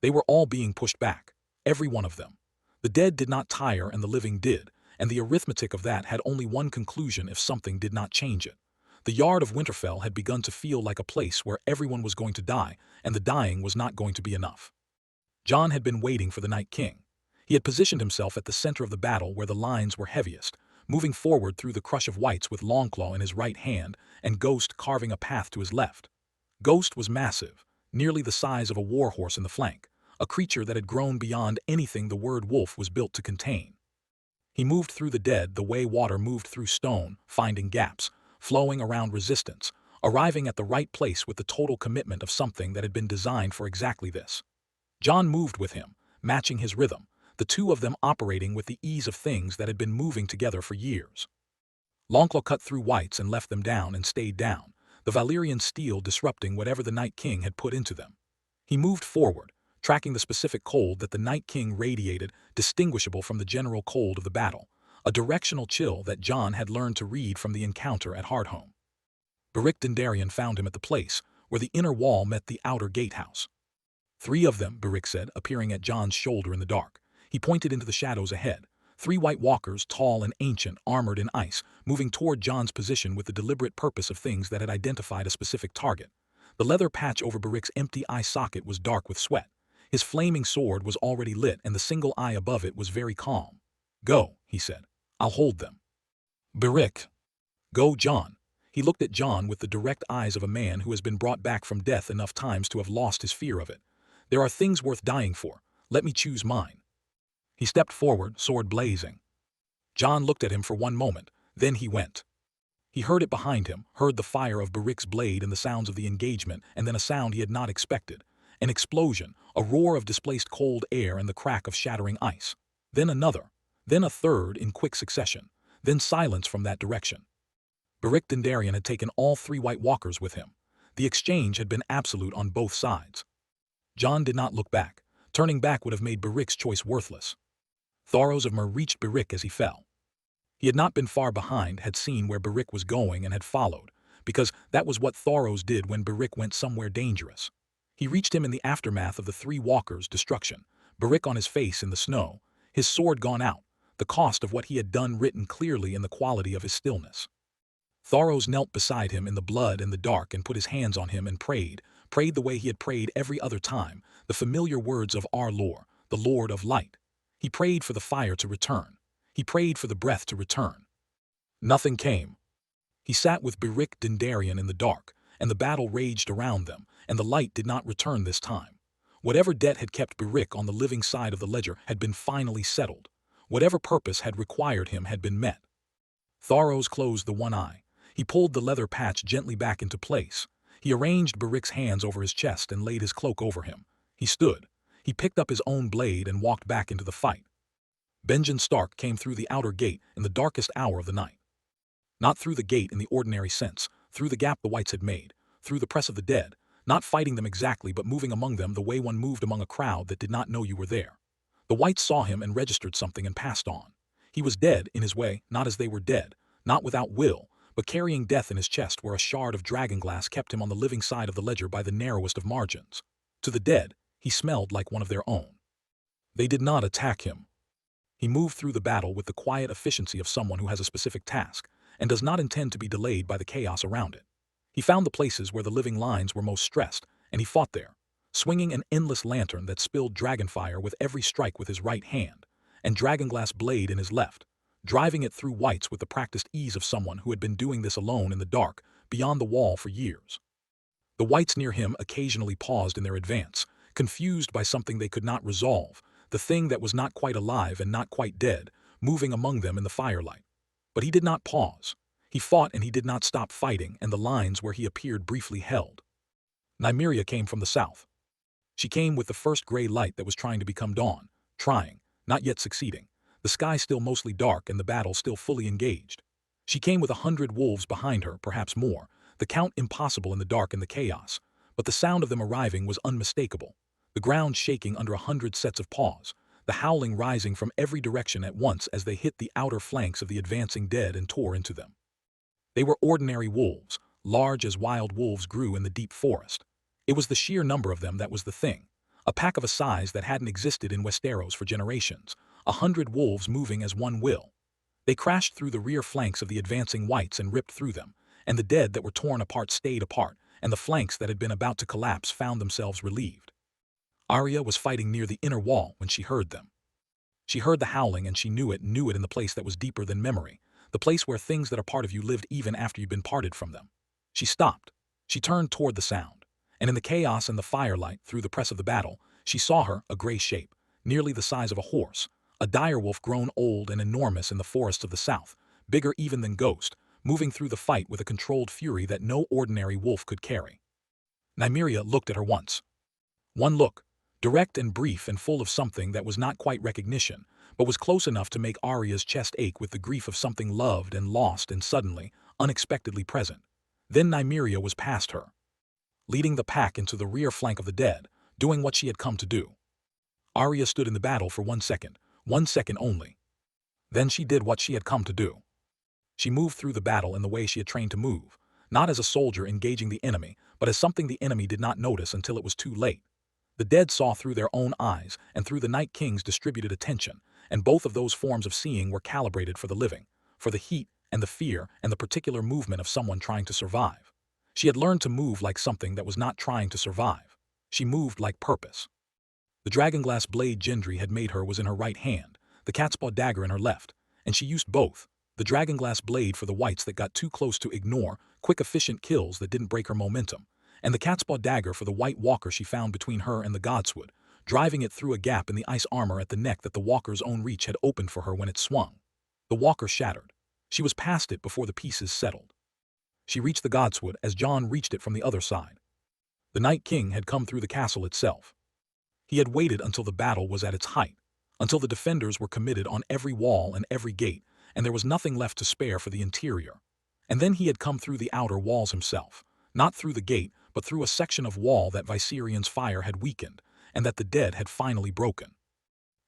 They were all being pushed back, every one of them. The dead did not tire and the living did, and the arithmetic of that had only one conclusion if something did not change it. The yard of Winterfell had begun to feel like a place where everyone was going to die, and the dying was not going to be enough. Jon had been waiting for the Night King. He had positioned himself at the center of the battle where the lines were heaviest, moving forward through the crush of whites with Longclaw in his right hand and Ghost carving a path to his left. Ghost was massive, nearly the size of a warhorse in the flank, a creature that had grown beyond anything the word wolf was built to contain. He moved through the dead the way water moved through stone, finding gaps, flowing around resistance, arriving at the right place with the total commitment of something that had been designed for exactly this. Jon moved with him, matching his rhythm, the two of them operating with the ease of things that had been moving together for years. Longclaw cut through whites and left them down and stayed down, the Valyrian steel disrupting whatever the Night King had put into them. He moved forward, tracking the specific cold that the Night King radiated, distinguishable from the general cold of the battle, a directional chill that Jon had learned to read from the encounter at Hardhome. Beric Dondarrion found him at the place where the inner wall met the outer gatehouse. "Three of them," Beric said, appearing at Jon's shoulder in the dark. He pointed into the shadows ahead. 3 white walkers, tall and ancient, armored in ice, moving toward Jon's position with the deliberate purpose of things that had identified a specific target. The leather patch over Beric's empty eye socket was dark with sweat. His flaming sword was already lit and the single eye above it was very calm. "Go," he said. "I'll hold them." "Beric." "Go, Jon." He looked at Jon with the direct eyes of a man who has been brought back from death enough times to have lost his fear of it. "There are things worth dying for. Let me choose mine." He stepped forward, sword blazing. Jon looked at him for one moment, then he went. He heard it behind him, heard the fire of Beric's blade and the sounds of the engagement, and then a sound he had not expected. An explosion, a roar of displaced cold air and the crack of shattering ice. Then another, then a third in quick succession, then silence from that direction. Beric Dondarrion had taken all 3 white walkers with him. The exchange had been absolute on both sides. Jon did not look back. Turning back would have made Beric's choice worthless. Thoros of Myr reached Beric as he fell. He had not been far behind, had seen where Beric was going and had followed, because that was what Thoros did when Beric went somewhere dangerous. He reached him in the aftermath of the 3 walkers' destruction, Beric on his face in the snow, his sword gone out, the cost of what he had done written clearly in the quality of his stillness. Thoros knelt beside him in the blood and the dark and put his hands on him and prayed the way he had prayed every other time, the familiar words of our Lord, the Lord of Light. He prayed for the fire to return. He prayed for the breath to return. Nothing came. He sat with Beric Dondarrion in the dark, and the battle raged around them, and the light did not return this time. Whatever debt had kept Beric on the living side of the ledger had been finally settled. Whatever purpose had required him had been met. Thoros closed the one eye. He pulled the leather patch gently back into place. He arranged Beric's hands over his chest and laid his cloak over him. He stood. He picked up his own blade and walked back into the fight. Benjen Stark came through the outer gate in the darkest hour of the night. Not through the gate in the ordinary sense, through the gap the whites had made, through the press of the dead, not fighting them exactly but moving among them the way one moved among a crowd that did not know you were there. The whites saw him and registered something and passed on. He was dead, in his way, not as they were dead, not without will, but carrying death in his chest where a shard of dragonglass kept him on the living side of the ledger by the narrowest of margins. To the dead, he smelled like one of their own. They did not attack him. He moved through the battle with the quiet efficiency of someone who has a specific task and does not intend to be delayed by the chaos around it. He found the places where the living lines were most stressed, and he fought there, swinging an endless lantern that spilled dragonfire with every strike with his right hand, and dragonglass blade in his left, driving it through whites with the practiced ease of someone who had been doing this alone in the dark, beyond the wall for years. The whites near him occasionally paused in their advance, confused by something they could not resolve, the thing that was not quite alive and not quite dead, moving among them in the firelight. But he did not pause. He fought and he did not stop fighting, and the lines where he appeared briefly held. Nymeria came from the south. She came with the first gray light that was trying to become dawn, trying, not yet succeeding, the sky still mostly dark and the battle still fully engaged. She came with 100 wolves behind her, perhaps more, the count impossible in the dark and the chaos, but the sound of them arriving was unmistakable, the ground shaking under 100 sets of paws, the howling rising from every direction at once as they hit the outer flanks of the advancing dead and tore into them. They were ordinary wolves, large as wild wolves grew in the deep forest. It was the sheer number of them that was the thing, A pack of a size that hadn't existed in Westeros for generations, 100 wolves moving as one will. They crashed through the rear flanks of the advancing whites and ripped through them, and the dead that were torn apart stayed apart, and the flanks that had been about to collapse found themselves relieved. Arya was fighting near the inner wall when she heard them. She heard the howling and she knew it in the place that was deeper than memory, the place where things that are part of you lived even after you've been parted from them. She stopped. She turned toward the sound, and in the chaos and the firelight through the press of the battle, she saw her, a gray shape, nearly the size of a horse, a direwolf grown old and enormous in the forests of the south, bigger even than Ghost, moving through the fight with a controlled fury that no ordinary wolf could carry. Nymeria looked at her once. One look, direct and brief and full of something that was not quite recognition, but was close enough to make Arya's chest ache with the grief of something loved and lost and suddenly, unexpectedly present. Then Nymeria was past her, leading the pack into the rear flank of the dead, doing what she had come to do. Arya stood in the battle for 1 second only. Then she did what she had come to do. She moved through the battle in the way she had trained to move, not as a soldier engaging the enemy, but as something the enemy did not notice until it was too late. The dead saw through their own eyes and through the Night King's distributed attention, and both of those forms of seeing were calibrated for the living, for the heat and the fear and the particular movement of someone trying to survive. She had learned to move like something that was not trying to survive. She moved like purpose. The dragonglass blade Gendry had made her was in her right hand, the catspaw dagger in her left, and she used both, the dragonglass blade for the whites that got too close to ignore, quick efficient kills that didn't break her momentum, and the catspaw dagger for the white walker she found between her and the godswood, driving it through a gap in the ice armor at the neck that the walker's own reach had opened for her when it swung. The walker shattered. She was past it before the pieces settled. She reached the godswood as Jon reached it from the other side. The Night King had come through the castle itself. He had waited until the battle was at its height, until the defenders were committed on every wall and every gate, and there was nothing left to spare for the interior. And then he had come through the outer walls himself, not through the gate, but through a section of wall that Viserion's fire had weakened, and that the dead had finally broken.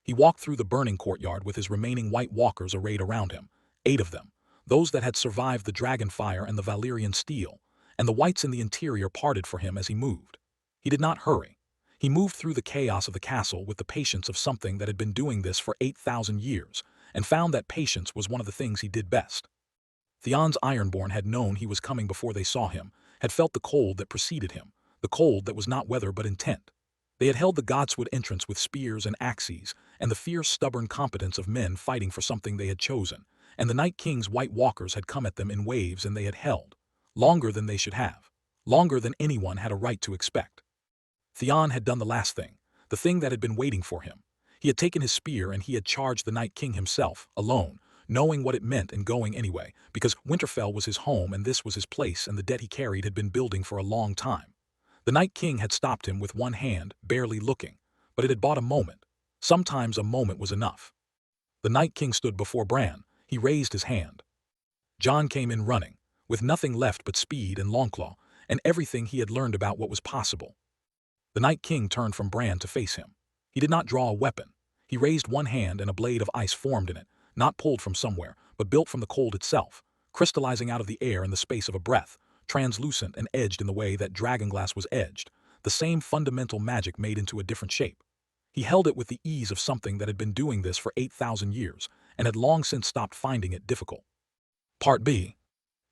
He walked through the burning courtyard with his remaining white walkers arrayed around him, 8 of them, those that had survived the dragon fire and the Valyrian steel, and the whites in the interior parted for him as he moved. He did not hurry. He moved through the chaos of the castle with the patience of something that had been doing this for 8,000 years, and found that patience was one of the things he did best. Theon's Ironborn had known he was coming before they saw him, had felt the cold that preceded him, the cold that was not weather but intent. They had held the godswood entrance with spears and axes, and the fierce, stubborn competence of men fighting for something they had chosen, and the Night King's white walkers had come at them in waves and they had held, longer than they should have, longer than anyone had a right to expect. Theon had done the last thing, the thing that had been waiting for him. He had taken his spear and he had charged the Night King himself, alone, knowing what it meant and going anyway, because Winterfell was his home and this was his place and the debt he carried had been building for a long time. The Night King had stopped him with one hand, barely looking, but it had bought a moment. Sometimes a moment was enough. The Night King stood before Bran. He raised his hand. Jon came in running, with nothing left but speed and Longclaw, and everything he had learned about what was possible. The Night King turned from Bran to face him. He did not draw a weapon. He raised one hand and a blade of ice formed in it, not pulled from somewhere, but built from the cold itself, crystallizing out of the air in the space of a breath, translucent and edged in the way that dragonglass was edged, the same fundamental magic made into a different shape. He held it with the ease of something that had been doing this for 8,000 years, and had long since stopped finding it difficult. Part B.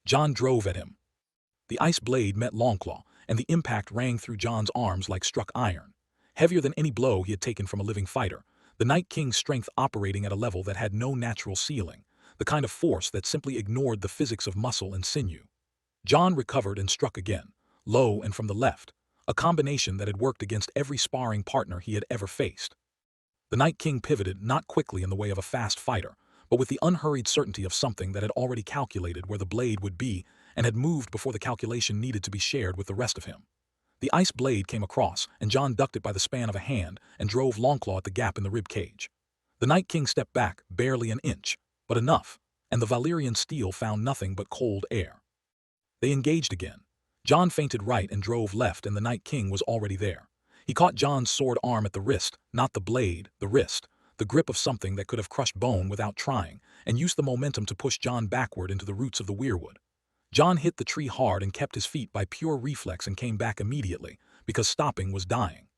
Jon drove at him. The ice blade met Longclaw, and the impact rang through Jon's arms like struck iron. Heavier than any blow he had taken from a living fighter, the Night King's strength operating at a level that had no natural ceiling, the kind of force that simply ignored the physics of muscle and sinew. Jon recovered and struck again, low and from the left, a combination that had worked against every sparring partner he had ever faced. The Night King pivoted not quickly in the way of a fast fighter, but with the unhurried certainty of something that had already calculated where the blade would be and had moved before the calculation needed to be shared with the rest of him. The ice blade came across, and Jon ducked it by the span of a hand and drove Longclaw at the gap in the rib cage. The Night King stepped back, barely an inch, but enough, and the Valyrian steel found nothing but cold air. They engaged again. Jon feinted right and drove left, and the Night King was already there. He caught Jon's sword arm at the wrist, not the blade, the wrist, the grip of something that could have crushed bone without trying, and used the momentum to push Jon backward into the roots of the weirwood. Jon hit the tree hard and kept his feet by pure reflex and came back immediately, because stopping was dying.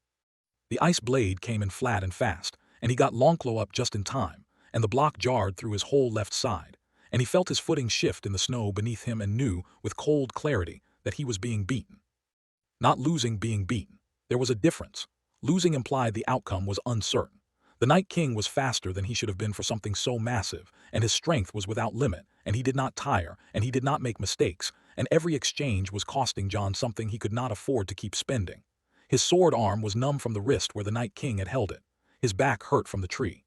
The ice blade came in flat and fast, and he got Longclaw up just in time, and the block jarred through his whole left side, and he felt his footing shift in the snow beneath him and knew, with cold clarity, that he was being beaten. Not losing, being beaten. There was a difference. Losing implied the outcome was uncertain. The Night King was faster than he should have been for something so massive, and his strength was without limit, and he did not tire, and he did not make mistakes, and every exchange was costing Jon something he could not afford to keep spending. His sword arm was numb from the wrist where the Night King had held it. His back hurt from the tree.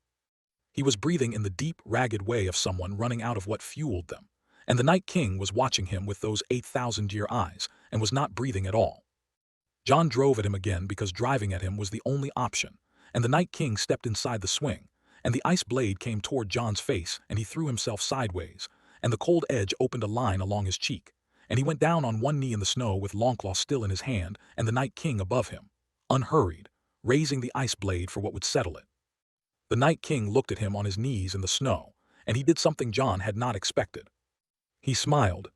He was breathing in the deep, ragged way of someone running out of what fueled them. And the Night King was watching him with those 8,000-year eyes, and was not breathing at all. Jon drove at him again because driving at him was the only option, and the Night King stepped inside the swing, and the ice blade came toward Jon's face, and he threw himself sideways, and the cold edge opened a line along his cheek, and he went down on one knee in the snow with Longclaw still in his hand and the Night King above him, unhurried, raising the ice blade for what would settle it. The Night King looked at him on his knees in the snow, and he did something Jon had not expected. He smiled.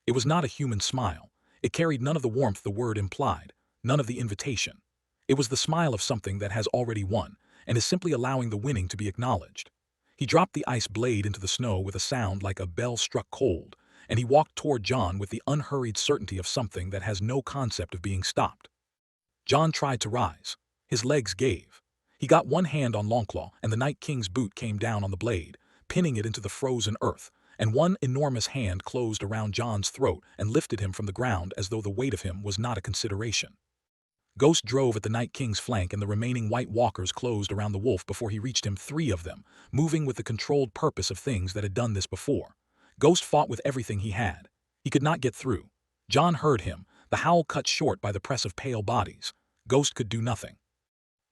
It was not a human smile. It carried none of the warmth the word implied, none of the invitation. It was the smile of something that has already won, and is simply allowing the winning to be acknowledged. He dropped the ice blade into the snow with a sound like a bell struck cold, and he walked toward Jon with the unhurried certainty of something that has no concept of being stopped. Jon tried to rise. His legs gave. He got one hand on Longclaw, and the Night King's boot came down on the blade, pinning it into the frozen earth, and one enormous hand closed around Jon's throat and lifted him from the ground as though the weight of him was not a consideration. Ghost drove at the Night King's flank, and the remaining White Walkers closed around the wolf before he reached him, 3 of them, moving with the controlled purpose of things that had done this before. Ghost fought with everything he had. He could not get through. Jon heard him, the howl cut short by the press of pale bodies. Ghost could do nothing.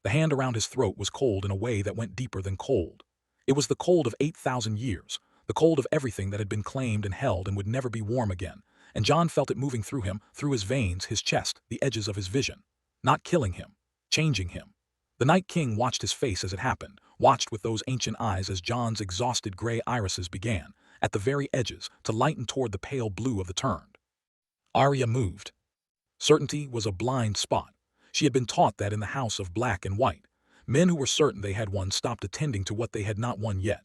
The hand around his throat was cold in a way that went deeper than cold. It was the cold of 8,000 years, the cold of everything that had been claimed and held and would never be warm again, and Jon felt it moving through him, through his veins, his chest, the edges of his vision. Not killing him, changing him. The Night King watched his face as it happened, watched with those ancient eyes as Jon's exhausted gray irises began, at the very edges, to lighten toward the pale blue of the turned. Arya moved. Certainty was a blind spot. She had been taught that in the house of black and white. Men who were certain they had won stopped attending to what they had not won yet.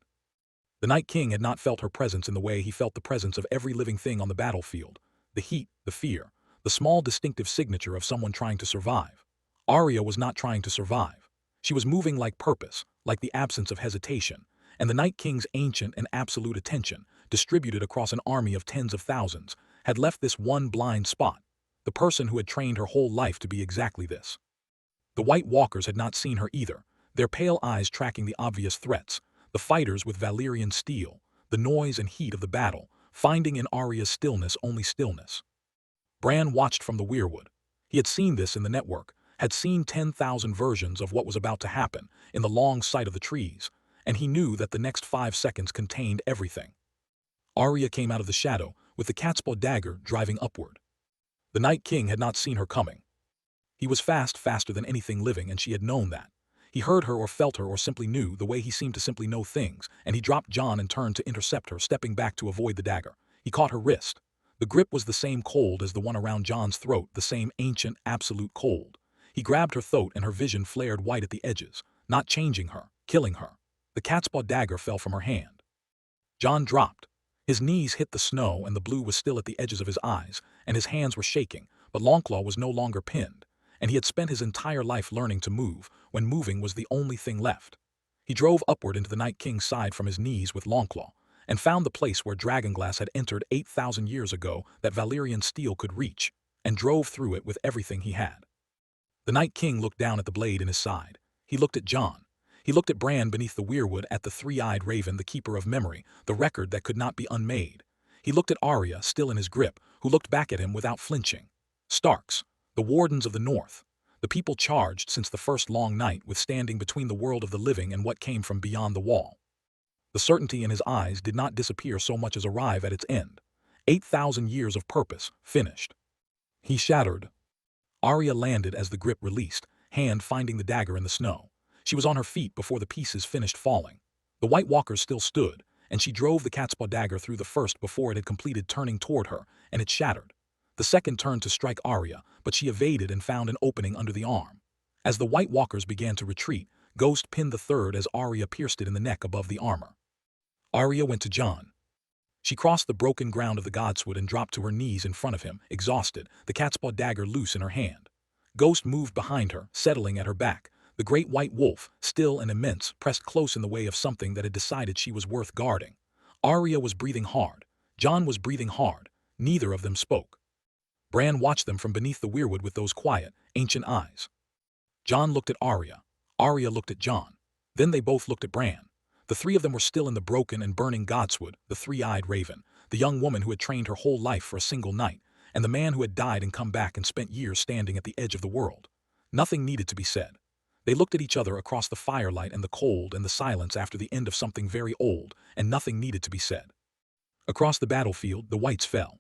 The Night King had not felt her presence in the way he felt the presence of every living thing on the battlefield. The heat, the fear, the small distinctive signature of someone trying to survive. Arya was not trying to survive. She was moving like purpose, like the absence of hesitation, and the Night King's ancient and absolute attention, distributed across an army of tens of thousands, had left this one blind spot, the person who had trained her whole life to be exactly this. The White Walkers had not seen her either, their pale eyes tracking the obvious threats, the fighters with Valyrian steel, the noise and heat of the battle, finding in Arya's stillness only stillness. Bran watched from the weirwood. He had seen this in the network, had seen 10,000 versions of what was about to happen in the long sight of the trees, and he knew that the next 5 seconds contained everything. Arya came out of the shadow, with the catspaw dagger driving upward. The Night King had not seen her coming. He was faster than anything living, and she had known that. He heard her or felt her or simply knew, the way he seemed to simply know things, and he dropped Jon and turned to intercept her, stepping back to avoid the dagger. He caught her wrist. The grip was the same cold as the one around Jon's throat, the same ancient, absolute cold. He grabbed her throat and her vision flared white at the edges, not changing her, killing her. The catspaw dagger fell from her hand. Jon dropped. His knees hit the snow and the blue was still at the edges of his eyes, and his hands were shaking, but Longclaw was no longer pinned, and he had spent his entire life learning to move, when moving was the only thing left. He drove upward into the Night King's side from his knees with Longclaw, and found the place where dragonglass had entered 8,000 years ago that Valyrian steel could reach, and drove through it with everything he had. The Night King looked down at the blade in his side. He looked at Jon. He looked at Bran beneath the weirwood, at the 3-eyed raven, the keeper of memory, the record that could not be unmade. He looked at Arya, still in his grip, who looked back at him without flinching. Starks, the wardens of the north, the people charged since the first long night with standing between the world of the living and what came from beyond the wall. The certainty in his eyes did not disappear so much as arrive at its end. 8,000 years of purpose, finished. He shattered. Arya landed as the grip released, hand finding the dagger in the snow. She was on her feet before the pieces finished falling. The White Walkers still stood, and she drove the catspaw dagger through the first before it had completed turning toward her, and it shattered. The second turned to strike Arya, but she evaded and found an opening under the arm. As the White Walkers began to retreat, Ghost pinned the third as Arya pierced it in the neck above the armor. Arya went to Jon. She crossed the broken ground of the godswood and dropped to her knees in front of him, exhausted, the catspaw dagger loose in her hand. Ghost moved behind her, settling at her back. The great white wolf, still and immense, pressed close in the way of something that had decided she was worth guarding. Arya was breathing hard. Jon was breathing hard. Neither of them spoke. Bran watched them from beneath the weirwood with those quiet, ancient eyes. Jon looked at Arya. Arya looked at Jon. Then they both looked at Bran. The three of them were still in the broken and burning godswood, the three-eyed raven, the young woman who had trained her whole life for a single night, and the man who had died and come back and spent years standing at the edge of the world. Nothing needed to be said. They looked at each other across the firelight and the cold and the silence after the end of something very old, and nothing needed to be said. Across the battlefield, the whites fell.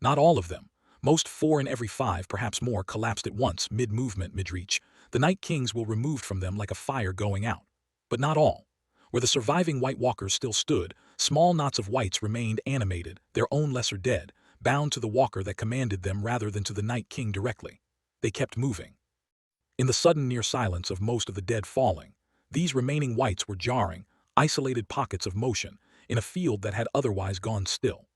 Not all of them. Most 4 in every 5, perhaps more, collapsed at once, mid-movement, mid-reach. The Night Kings were removed from them like a fire going out. But not all. Where the surviving White Walkers still stood, small knots of whites remained animated, their own lesser dead, bound to the walker that commanded them rather than to the Night King directly. They kept moving. In the sudden near silence of most of the dead falling, these remaining whites were jarring, isolated pockets of motion, in a field that had otherwise gone still.